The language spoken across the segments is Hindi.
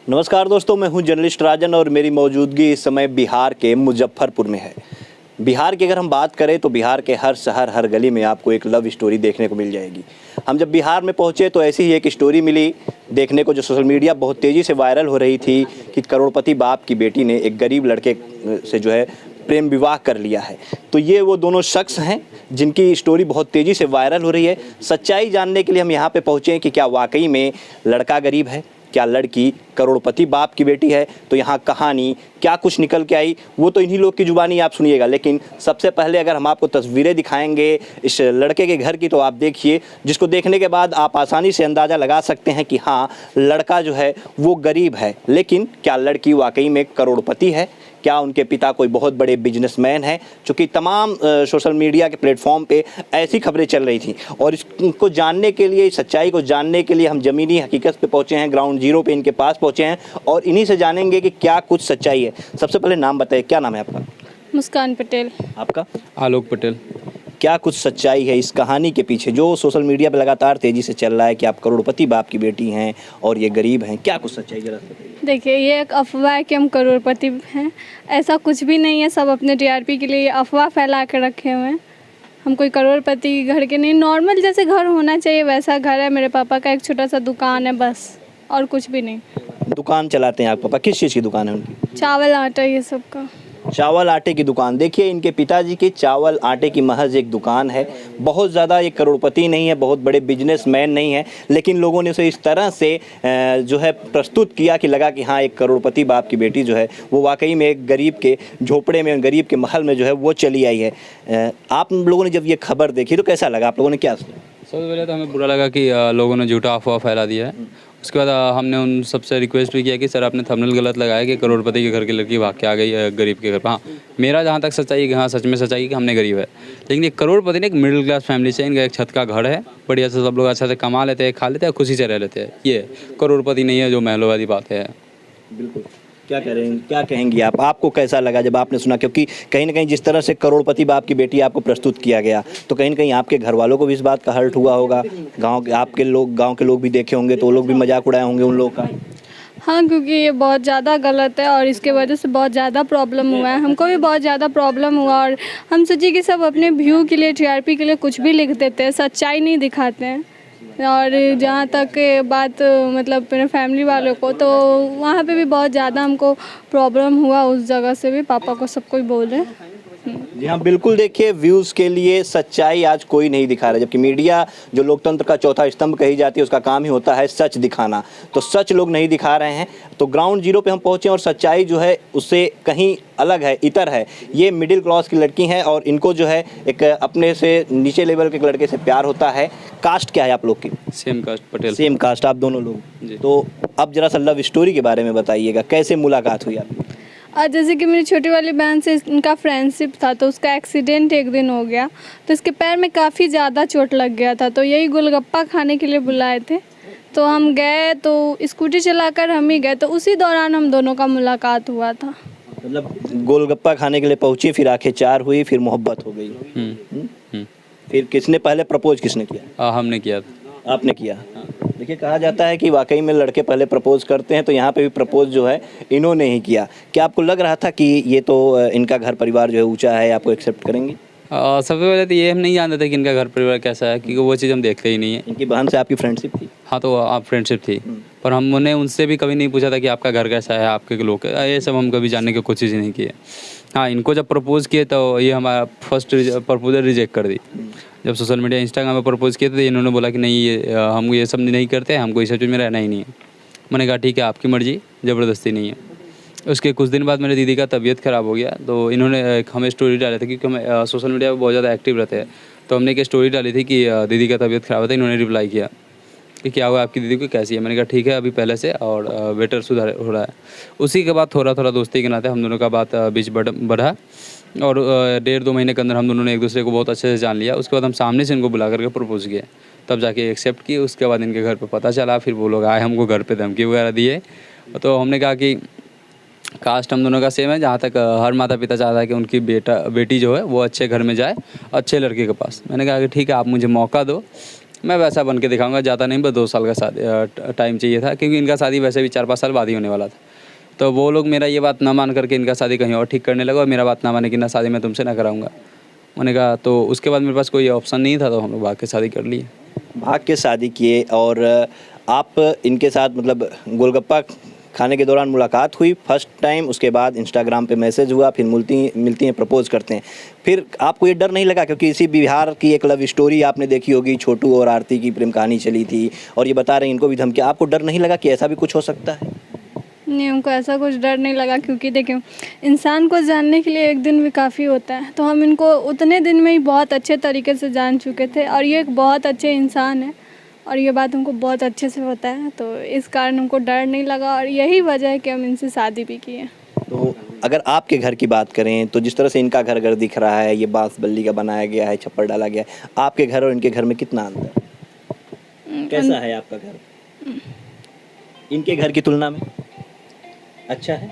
नमस्कार दोस्तों, मैं हूं जर्नलिस्ट राजन और मेरी मौजूदगी इस समय बिहार के मुजफ्फरपुर में है। बिहार की अगर हम बात करें तो बिहार के हर शहर हर गली में आपको एक लव स्टोरी देखने को मिल जाएगी। हम जब बिहार में पहुंचे तो ऐसी ही एक स्टोरी मिली देखने को, जो सोशल मीडिया बहुत तेज़ी से वायरल हो रही थी कि करोड़पति बाप की बेटी ने एक गरीब लड़के से जो है प्रेम विवाह कर लिया है। तो ये वो दोनों शख्स हैं जिनकी स्टोरी बहुत तेज़ी से वायरल हो रही है। सच्चाई जानने के लिए हम यहाँ पे पहुँचे हैं कि क्या वाकई में लड़का गरीब है, क्या लड़की करोड़पति बाप की बेटी है। तो यहाँ कहानी क्या कुछ निकल के आई वो तो इन्हीं लोग की जुबानी आप सुनिएगा। लेकिन सबसे पहले अगर हम आपको तस्वीरें दिखाएंगे इस लड़के के घर की, तो आप देखिए, जिसको देखने के बाद आप आसानी से अंदाज़ा लगा सकते हैं कि हाँ, लड़का जो है वो गरीब है। लेकिन क्या लड़की वाकई में करोड़पति है? क्या उनके पिता कोई बहुत बड़े बिजनेसमैन हैं? चूँकि तमाम सोशल मीडिया के प्लेटफॉर्म पे ऐसी खबरें चल रही थी और इसको जानने के लिए, सच्चाई को जानने के लिए हम ज़मीनी हकीकत पे पहुँचे हैं, ग्राउंड जीरो पे इनके पास पहुँचे हैं और इन्हीं से जानेंगे कि क्या कुछ सच्चाई है। सबसे पहले नाम बताइए, क्या नाम है आपका? मुस्कान पटेल। आपका? आलोक पटेल। क्या कुछ सच्चाई है इस कहानी के पीछे जो सोशल मीडिया पे लगातार तेज़ी से चल रहा है कि आप करोड़पति बाप की बेटी हैं और ये गरीब हैं? क्या कुछ सच्चाई जरा बताइए। देखिए, ये एक अफवाह है कि हम करोड़पति हैं। ऐसा कुछ भी नहीं है, सब अपने टीआरपी के लिए ये अफवाह फैला के रखे हुए हैं। हम कोई करोड़पति घर के नहीं, नॉर्मल जैसे घर होना चाहिए वैसा घर है। मेरे पापा का एक छोटा सा दुकान है बस, और कुछ भी नहीं। दुकान चलाते हैं आप पापा? किस चीज़ की दुकान है उनकी? चावल आटा ये सब का। चावल आटे की दुकान। देखिए, इनके पिताजी की चावल आटे की महज एक दुकान है। बहुत ज़्यादा ये करोड़पति नहीं है, बहुत बड़े बिजनेसमैन नहीं है, लेकिन लोगों ने उसे इस तरह से जो है प्रस्तुत किया कि लगा कि हाँ, एक करोड़पति बाप की बेटी जो है वो वाकई में एक गरीब के झोपड़े में, गरीब के महल में जो है वो चली आई है। आप लोगों ने जब ये खबर देखी तो कैसा लगा? आप लोगों ने क्या सोचा? सबसे पहले तो हमें बुरा लगा कि लोगों ने झूठा अफवाह फैला दिया है। उसके बाद हमने उन सबसे रिक्वेस्ट भी किया कि सर, आपने थंबनेल गलत लगाया कि करोड़पति के घर की लड़की भाग के आ गई है गरीब के घर पर। हाँ, मेरा जहाँ तक सच्चाई है कि हाँ, सच में सच्चाई है कि हमने गरीब है, लेकिन ये करोड़पति ने एक मिडिल क्लास फैमिली से, इनका एक छत का घर है, बढ़िया से सब लोग अच्छा से कमा लेते हैं, खा लेते हैं, खुशी से रह लेते हैं। ये करोड़पति नहीं है जो महलों वाली बात है। बिल्कुल। क्या क्या कहेंगी आप? आपको कैसा लगा जब आपने सुना? क्योंकि कहीं ना कहीं जिस तरह से करोड़पति बाप की बेटी आपको प्रस्तुत किया गया, तो कहीं ना कहीं आपके घर वालों को भी इस बात का हर्ट हुआ होगा। गांव के लोग भी देखे होंगे तो वो लोग भी मजाक उड़ाए होंगे उन लोगों का। हाँ, क्योंकि ये बहुत ज़्यादा गलत है और इसके वजह से बहुत ज़्यादा प्रॉब्लम हुआ है। हमको भी बहुत ज़्यादा प्रॉब्लम हुआ और हम सोचे कि सब अपने व्यू के लिए, टीआरपी के लिए कुछ भी लिख देते हैं, सच्चाई नहीं दिखाते हैं। और जहाँ तक बात मतलब मेरे फैमिली वालों को, तो वहाँ पे भी बहुत ज़्यादा हमको प्रॉब्लम हुआ। उस जगह से भी पापा को सब कोई बोले। जी हाँ, बिल्कुल। देखिए, व्यूज़ के लिए सच्चाई आज कोई नहीं दिखा रहा, जबकि मीडिया जो लोकतंत्र का चौथा स्तंभ कही जाती है उसका काम ही होता है सच दिखाना। तो सच लोग नहीं दिखा रहे हैं। तो ग्राउंड जीरो पे हम पहुँचे और सच्चाई जो है उससे कहीं अलग है, इतर है। ये मिडिल क्लास की लड़की हैं और इनको जो है एक अपने से नीचे लेवल के लड़के से प्यार होता है। कास्ट क्या है आप लोग की? Same caste, Patel. Same caste, आप दोनों लोग। तो अब जरा सा लव स्टोरी के बारे में बताइएगा, कैसे मुलाकात हुई आपकी? जैसे कि मेरी छोटी वाली बहन से इनका फ्रेंडशिप था, तो उसका एक्सीडेंट एक दिन हो गया, तो इसके पैर में काफ़ी ज़्यादा चोट लग गया था। तो यही गोलगप्पा खाने के लिए बुलाए थे, तो हम गए, तो स्कूटी चलाकर हम ही गए, तो उसी दौरान हम दोनों का मुलाकात हुआ था। मतलब गोलगप्पा खाने के लिए पहुंची, फिर आंखें चार हुई, फिर मोहब्बत हो गई। फिर किसने पहले प्रपोज किसने किया? हमने किया था। आपने किया? देखिए, कहा जाता है कि वाकई में लड़के पहले प्रपोज करते हैं, तो यहाँ पे भी प्रपोज जो है इन्होंने ही किया। क्या आपको लग रहा था कि ये तो इनका घर परिवार जो है ऊंचा है, आपको एक्सेप्ट करेंगे? सबसे पहले तो ये हम नहीं जानते थे कि इनका घर परिवार कैसा है, क्योंकि वो चीज़ हम देखते ही नहीं है। इनकी बहन से आपकी फ्रेंडशिप थी? हाँ, तो आप फ्रेंडशिप थी, पर हमने उनसे भी कभी नहीं पूछा था कि आपका घर कैसा है, आपके लोग, ये सब हम कभी जानने की कोशिश ही नहीं किए। हाँ, इनको जब प्रपोज़ किए तो ये हमारा फर्स्ट प्रपोजल रिजेक्ट कर दी। जब सोशल मीडिया इंस्टाग्राम में प्रपोज़ किए तो इन्होंने बोला कि नहीं, ये हम ये सब नहीं करते, हमको इस चीज़ में रहना ही नहीं है। मैंने कहा ठीक है, आपकी मर्ज़ी, ज़बरदस्ती नहीं है। उसके कुछ दिन बाद मेरे दीदी का तबीयत ख़राब हो गया, तो इन्होंने हमें स्टोरी डाला था, क्योंकि हम सोशल मीडिया पर बहुत ज़्यादा एक्टिव रहते हैं। तो हमने एक स्टोरी डाली थी कि दीदी का तबीयत ख़राब था। इन्होंने रिप्लाई किया कि क्या हुआ आपकी दीदी को, कैसी है? मैंने कहा ठीक है, अभी पहले से और बेटर सुधार हो रहा है। उसी के बाद थोड़ा थोड़ा दोस्ती के नाते हम दोनों का बात बीच बढ़ा और 1.5-2 महीने के अंदर हम दोनों ने एक दूसरे को बहुत अच्छे से जान लिया। उसके बाद हम सामने से इनको बुला करके प्रपोज़ किया, तब जाके एक्सेप्ट किए। उसके बाद इनके घर पे पता चला, फिर वो लोग आए, हमको घर पे धमकी वगैरह दिए। तो हमने कहा कि कास्ट हम दोनों का सेम है, जहाँ तक हर माता पिता चाहता है कि उनकी बेटी जो है वो अच्छे घर में जाए, अच्छे लड़के के पास। मैंने कहा कि ठीक है, आप मुझे मौका दो, मैं वैसा बन के दिखाऊंगा, ज़्यादा नहीं, बस 2 साल का शादी टाइम चाहिए था, क्योंकि इनका शादी वैसे भी 4-5 साल बाद ही होने वाला था। तो वो लोग मेरा ये बात ना मान करके इनका शादी कहीं और ठीक करने लगा, और मेरा बात ना माने कि ना शादी मैं तुमसे ना कराऊंगा। मैंने कहा, तो उसके बाद मेरे पास कोई ऑप्शन नहीं था, तो हम लोग भाग के शादी कर लिए। भाग के शादी किए, और आप इनके साथ मतलब गोलगप्पा खाने के दौरान मुलाकात हुई फर्स्ट टाइम, उसके बाद इंस्टाग्राम पे मैसेज हुआ, फिर मिलती हैं, प्रपोज करते हैं। फिर आपको ये डर नहीं लगा, क्योंकि इसी बिहार की एक लव स्टोरी आपने देखी होगी, छोटू और आरती की प्रेम कहानी चली थी, और ये बता रहे हैं इनको भी धमकी, आपको डर नहीं लगा कि ऐसा भी कुछ हो सकता है? नहीं, हमको ऐसा कुछ डर नहीं लगा, क्योंकि देखिए इंसान को जानने के लिए एक दिन भी काफ़ी होता है। तो हम इनको उतने दिन में ही बहुत अच्छे तरीके से जान चुके थे, और ये एक बहुत अच्छे इंसान है, और ये बात हमको बहुत अच्छे से पता है। तो इस कारण हमको डर नहीं लगा, और यही वजह है कि हम इनसे शादी भी किए। तो अगर आपके घर की बात करें तो जिस तरह से इनका घर दिख रहा है, ये बांस बल्ली का बनाया गया है, छप्पर डाला गया है, आपके घर और इनके घर में कितना अंतर है? कैसा है आपका घर इनके घर की तुलना में? अच्छा है?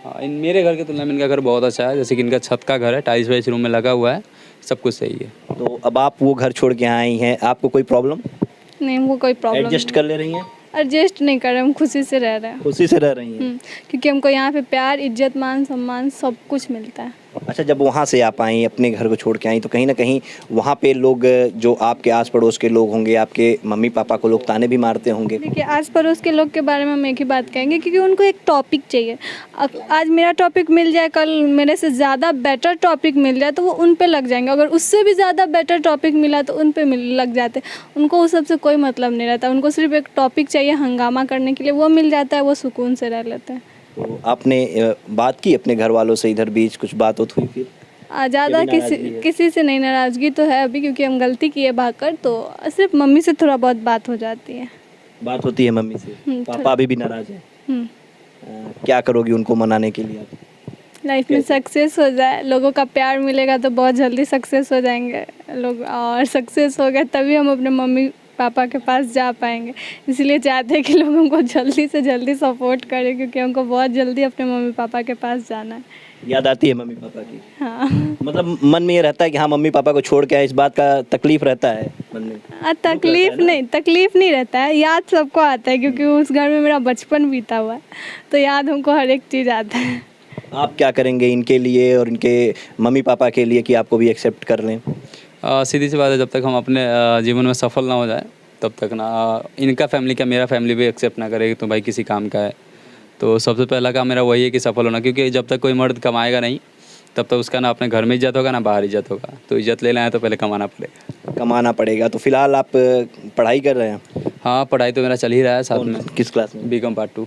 हाँ, मेरे घर की तुलना में इनका घर बहुत अच्छा है। जैसे कि इनका छत का घर है, टाइल्स वाइल्स रूम में लगा हुआ है, सब कुछ सही है। तो अब आप वो घर छोड़ के आई हैं, आपको कोई प्रॉब्लम? नहीं, हमको कोई प्रॉब्लम एडजस्ट कर ले रही हैं? एडजस्ट नहीं कर रहे, हम खुशी से रह रहे हैं। खुशी से रह रही हैं? क्योंकि हमको यहाँ पे प्यार, इज्जत, मान सम्मान सब कुछ मिलता है। अच्छा, जब वहाँ से आप आई, अपने घर को छोड़ के आई, तो कहीं ना कहीं वहाँ पे लोग जो आपके आस पड़ोस के लोग होंगे, आपके मम्मी पापा को लोग ताने भी मारते होंगे। देखिए, आस पड़ोस के लोग के बारे में हम एक ही बात कहेंगे, क्योंकि उनको एक टॉपिक चाहिए। आज मेरा टॉपिक मिल जाए, कल मेरे से ज़्यादा बेटर टॉपिक मिल जाए तो वो उन पे लग जाएंगे। अगर उससे भी ज़्यादा बेटर टॉपिक मिला तो उन पे लग जाते। उनको उस सबसे कोई मतलब नहीं रहता, उनको सिर्फ एक टॉपिक चाहिए हंगामा करने के लिए, वो मिल जाता है, वो सुकून से रह लेते हैं। तो आपने बात की अपने घर वालों से, इधर बीच कुछ बात हुई फिर? ज़्यादा किसी से नहीं, नाराज़गी तो है अभी, क्योंकि हम गलती किए भागकर, तो सिर्फ मम्मी से थोड़ा बहुत बात हो जाती है। बात होती है मम्मी से? पापा अभी भी नाराज़ हैं? क्या करोगी उनको मनाने के लिए आप? लाइफ में सक्सेस हो जाए, लोगों का प्यार मिलेगा तो बहुत जल्दी सक्सेस हो जाएंगे लोग, और सक्सेस हो गए तभी हम अपने मम्मी पापा के पास जा पाएंगे। इसलिए चाहते हैं कि लोग हमको जल्दी से जल्दी सपोर्ट करें, क्योंकि हमको बहुत जल्दी अपने मम्मी पापा के पास जाना है। याद आती है मम्मी पापा की? हाँ, मतलब मन में ये रहता है कि हाँ मम्मी पापा को छोड़ के आए, इस बात का तकलीफ रहता है मन में? तकलीफ नहीं रहता है, याद सबको आता है, क्योंकि उस घर में मेरा बचपन बीता हुआ है, तो याद हमको हर एक चीज़ आता है। आप क्या करेंगे इनके लिए और इनके मम्मी पापा के लिए कि आपको भी एक्सेप्ट कर लें? सीधी सी बात है, जब तक हम अपने जीवन में सफल ना हो जाए तब तक ना इनका फैमिली क्या मेरा फैमिली भी एक्सेप्ट ना करे तो भाई किसी काम का है। तो सबसे पहला काम मेरा वही है कि सफल होना, क्योंकि जब तक कोई मर्द कमाएगा नहीं तब तक उसका ना अपने घर में इज्जत होगा ना बाहर इज्जत होगा। तो इज्जत लेना है तो पहले कमाना पड़ेगा। तो फिलहाल आप पढ़ाई कर रहे हैं? हाँ, पढ़ाई तो मेरा चल ही रहा है साथ में। किस क्लास में? BCom part 2।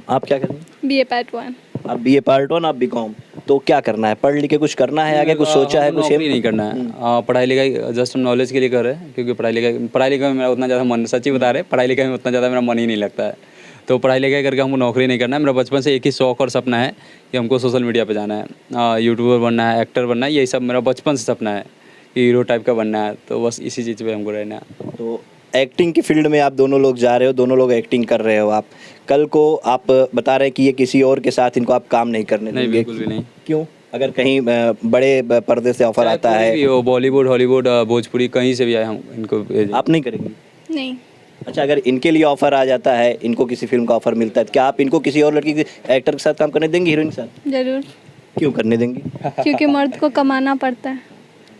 आप क्या कर रहे हैं? BA part 1। आप BA पार्ट 1, आप बीकॉम। तो क्या करना है? पढ़ लिख के कुछ करना है आगे? कुछ सोचा है? कुछ नहीं करना है, पढ़ाई लिखाई जस्ट नॉलेज के लिए कर रहे हैं, क्योंकि पढ़ाई लिखाई में मेरा उतना ज़्यादा मन, सच्ची बता रहे, पढ़ाई लिखाई में उतना ज़्यादा मेरा मन ही नहीं लगता है। तो पढ़ाई लिखाई करके हमको नौकरी नहीं करना है। मेरा बचपन से एक ही शौक़ और सपना है कि हमको सोशल मीडिया पे जाना है, यूट्यूबर बनना है, एक्टर बनना है, यही सब मेरा बचपन से सपना है कि हीरो टाइप का बनना है। तो बस इसी चीज़ पे हमको रहना है। तो एक्टिंग की फील्ड में आप दोनों लोग जा रहे हो, दोनों लोग एक्टिंग कर रहे हो। आप कल को आप बता रहे हैं कि ये किसी और के साथ इनको आप काम नहीं करने देंगे? नहीं, बिल्कुल भी नहीं। क्यों? अगर कहीं बड़े पर्दे से ऑफर आता है, बॉलीवुड, हॉलीवुड, भोजपुरी, कहीं से भी आए हम इनको आप नहीं करेंगे? नहीं। अच्छा, अगर इनके लिए ऑफर आ जाता है, इनको किसी फिल्म का ऑफर मिलता है, तो क्या आप इनको किसी और लड़की के एक्टर के साथ काम करने देंगे, हीरोइन के साथ? जरूर। क्यों करने देंगी? क्योंकि मर्द को कमाना पड़ता है।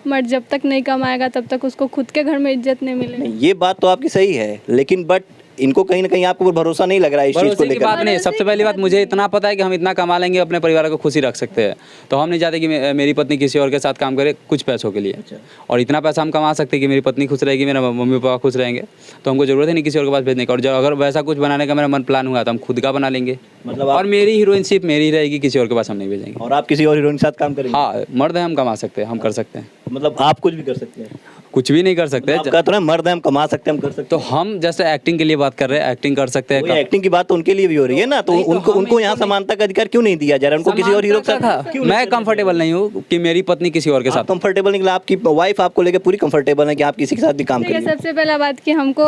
मर्द जब तक नहीं कमाएगा तब तक उसको खुद के घर में इज्जत नहीं मिलेगी। नहीं, ये बात तो आपकी सही है, लेकिन बट इनको कहीं ना कहीं आपको भरोसा नहीं लग रहा है इस चीज़ को लेकर? बात नहीं, सबसे पहली बात मुझे इतना पता है कि हम इतना कमा लेंगे, अपने परिवार को खुशी रख सकते हैं। तो हम नहीं चाहते कि मेरी पत्नी किसी और के साथ काम करे कुछ पैसों के लिए। अच्छा। और इतना पैसा हम कमा सकते हैं कि मेरी पत्नी खुश रहेगी, मेरा मम्मी पापा खुश रहेंगे, तो हमको जरूरत है नहीं किसी और के पास भेजने का। और अगर वैसा कुछ बनाने का मेरा मन प्लान हुआ तो हम खुद का बना लेंगे। मतलब और मेरी हीरोइनशिप मेरी रहेगी, किसी और के पास हम नहीं भेजेंगे। और आप किसी और हीरोइन के साथ काम करेंगे? हाँ, मर्द है, हम कमा सकते हैं, हम कर सकते हैं। मतलब आप कुछ भी कर सकते हैं? कुछ भी नहीं कर सकते। आपका तो ना मर्द है, हम कमा सकते हैं, हम कर सकते हैं। तो हम जैसे एक्टिंग के लिए बात कर रहे हैं, एक्टिंग कर सकते हैं। एक्टिंग की बात तो उनके लिए भी हो रही है ना, तो उनको यहाँ समानता का अधिकार क्यों नहीं दिया जा रहा? उनको किसी और हीरो के साथ मैं कंफर्टेबल नहीं हूँ कि मेरी पत्नी किसी और के साथ। कंफर्टेबल निकला? आपकी वाइफ आपको लेकर पूरी कंफर्टेबल है कि आप किसी के साथ भी काम करेंगे? सबसे पहला बात कि हमको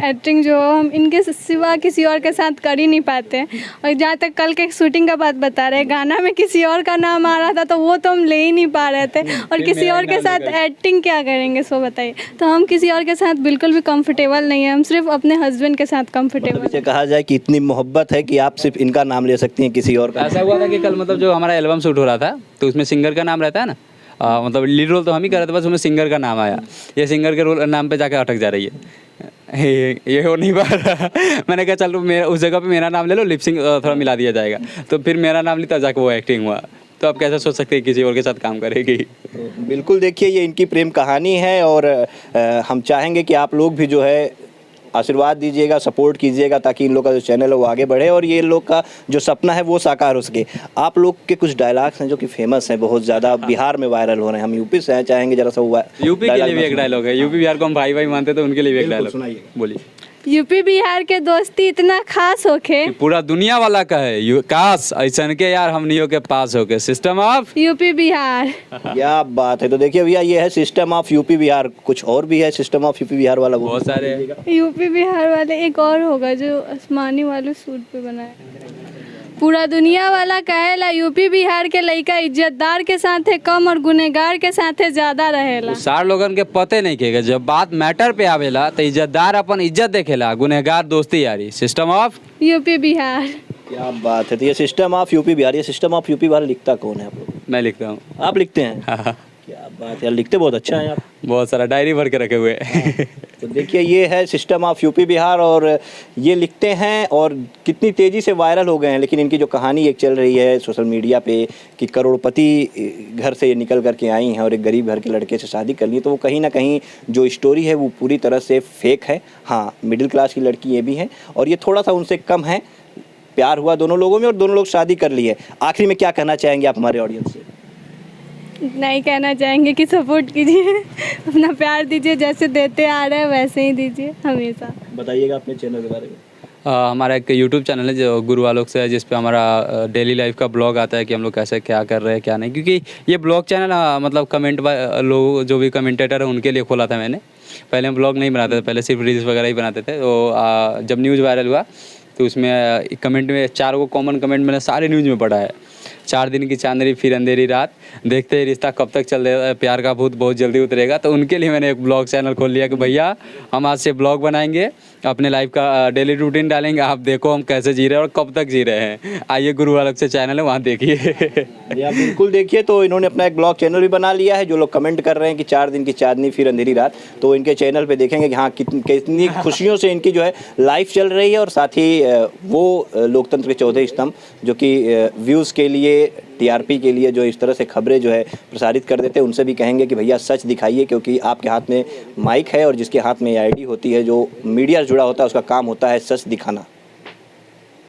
एक्टिंग जो हम इनके सिवा किसी और के साथ कर ही नहीं पाते। और जहाँ तक कल के शूटिंग का बात बता रहे, गाना में किसी और का नाम आ रहा था तो वो तो हम ले ही नहीं पा रहे थे, और किसी और के साथ एक्टिंग क्या करेंगे? सो बताइए। तो हम किसी और के साथ बिल्कुल भी कंफर्टेबल नहीं है, हम सिर्फ अपने हस्बैंड के साथ मतलब कंफर्टेबल। इसे कहा जाए कि इतनी मोहब्बत है कि आप सिर्फ इनका नाम ले सकती हैं, किसी और का ऐसा हुआ था कि कल मतलब जो हमारा एल्बम शूट हो रहा था तो उसमें सिंगर का नाम रहता है ना, मतलब लीड रोल तो हम ही कर रहे थे, बस उसमें सिंगर का नाम आया। ये सिंगर के रोल नाम पे जाके अटक जा रही है, ये हो नहीं पा रहा। मैंने कहा चलो मेरा उस जगह पे मेरा नाम ले लो, लिपसिंग थोड़ा मिला दिया जाएगा। तो फिर मेरा नाम लिया जाके वो एक्टिंग हुआ। तो आप कैसे सोच सकते हैं किसी और के साथ काम करेगी। बिल्कुल देखिए ये इनकी प्रेम कहानी है और हम चाहेंगे कि आप लोग भी जो है आशीर्वाद दीजिएगा, सपोर्ट कीजिएगा ताकि इन लोग का जो चैनल है वो आगे बढ़े और ये लोग का जो सपना है वो साकार हो सके। आप लोग के कुछ डायलॉग्स हैं जो कि फेमस हैं, बहुत ज़्यादा बिहार में वायरल हो रहे हैं। हम यूपी से हैं, चाहेंगे जरा सा वो यूपी के लिए भी एक डायलॉग है, यूपी बिहार को हम भाई भाई मानते तो उनके लिए भी एक बिल्कुल, डायलॉग सुनाइए। बोलिए। यूपी बिहार के दोस्ती इतना खास होके, पूरा दुनिया वाला का है काश ऐसा के यार हमनियों के पास होके सिस्टम ऑफ यूपी बिहार। क्या बात है। तो देखिए भैया ये है सिस्टम ऑफ यूपी बिहार, कुछ और भी है सिस्टम ऑफ यूपी बिहार वाला, वो बहुत सारे यूपी बिहार वाले एक और होगा जो आसमानी वाले सूट पे बनाए। पूरा दुनिया वाला कहेला यूपी बिहार के लइका इज्जतदार के साथे कम और गुनेगार के साथे ज्यादा रहेला। सार लोगन के पते नहीं केगा, जब बात मैटर पे आवेला तो इज्जतदार अपन इज्जत देखेला, गुनहगार दोस्ती यारी। System of UP Bihar. क्या बात है। तो ये सिस्टम ऑफ यूपी बिहार, ये सिस्टम ऑफ यूपी बिहार लिखता कौन है आप लोग? मैं लिखता हूँ। आप लिखते हैं? क्या बात है यार, लिखते बहुत अच्छा है आप। बहुत सारा डायरी भर के रखे हुए हैं। तो देखिए ये है सिस्टम ऑफ यूपी बिहार और ये लिखते हैं और कितनी तेज़ी से वायरल हो गए हैं। लेकिन इनकी जो कहानी एक चल रही है सोशल मीडिया पे कि करोड़पति घर से ये निकल करके आई हैं और एक गरीब घर के लड़के से शादी कर ली, तो वो कहीं ना कहीं जो स्टोरी है वो पूरी तरह से फेक है। हाँ, मिडिल क्लास की लड़की ये भी है और ये थोड़ा सा उनसे कम है। प्यार हुआ दोनों लोगों में और दोनों लोग शादी कर लिए। आखिरी में क्या कहना चाहेंगे आप हमारे ऑडियंस से? नहीं कहना चाहेंगे कि सपोर्ट कीजिए, अपना प्यार दीजिए, जैसे देते आ रहे हैं वैसे ही दीजिए हमेशा। बताइएगा अपने चैनल के बारे में। हमारा एक यूट्यूब चैनल है जो गुरु आलोक से है, जिस पे हमारा डेली लाइफ का ब्लॉग आता है कि हम लोग कैसे क्या कर रहे हैं क्या नहीं। क्योंकि ये ब्लॉग चैनल मतलब कमेंट लोग जो भी कमेंटेटर है उनके लिए खोला था मैंने। पहले हम ब्लॉग नहीं बनाते थे, पहले सिर्फ रील्स वगैरह ही बनाते थे। तो जब न्यूज़ वायरल हुआ तो उसमें कमेंट में 4 को कॉमन कमेंट मैंने सारे न्यूज़ में पढ़ा है। 4 दिन की चांदनी फिर अंधेरी रात, देखते ही रिश्ता कब तक चल रहा है, प्यार का भूत बहुत जल्दी उतरेगा। तो उनके लिए मैंने एक ब्लॉग चैनल खोल लिया कि भैया हम आज से ब्लॉग बनाएंगे, अपने लाइफ का डेली रूटीन डालेंगे, आप देखो हम कैसे जी रहे हैं और कब तक जी रहे हैं। आइए गुरु आलोक से चैनल है, वहाँ देखिए। आप बिल्कुल देखिए। तो इन्होंने अपना एक ब्लॉग चैनल भी बना लिया है। जो लोग कमेंट कर रहे हैं कि 4 दिन की चांदनी फिर अंधेरी रात, तो इनके चैनल पे देखेंगे कि हाँ कितनी खुशियों से इनकी जो है लाइफ चल रही है। और साथ ही वो लोकतंत्र के चौथे स्तंभ जो कि व्यूज़ के लिए, टीआरपी के लिए जो इस तरह से खबरें जो है प्रसारित कर देते हैं, उनसे भी कहेंगे कि भैया सच दिखाइए। क्योंकि आपके हाथ में माइक है और जिसके हाथ में आईडी होती है, जो मीडिया से जुड़ा होता है, उसका काम होता है सच दिखाना।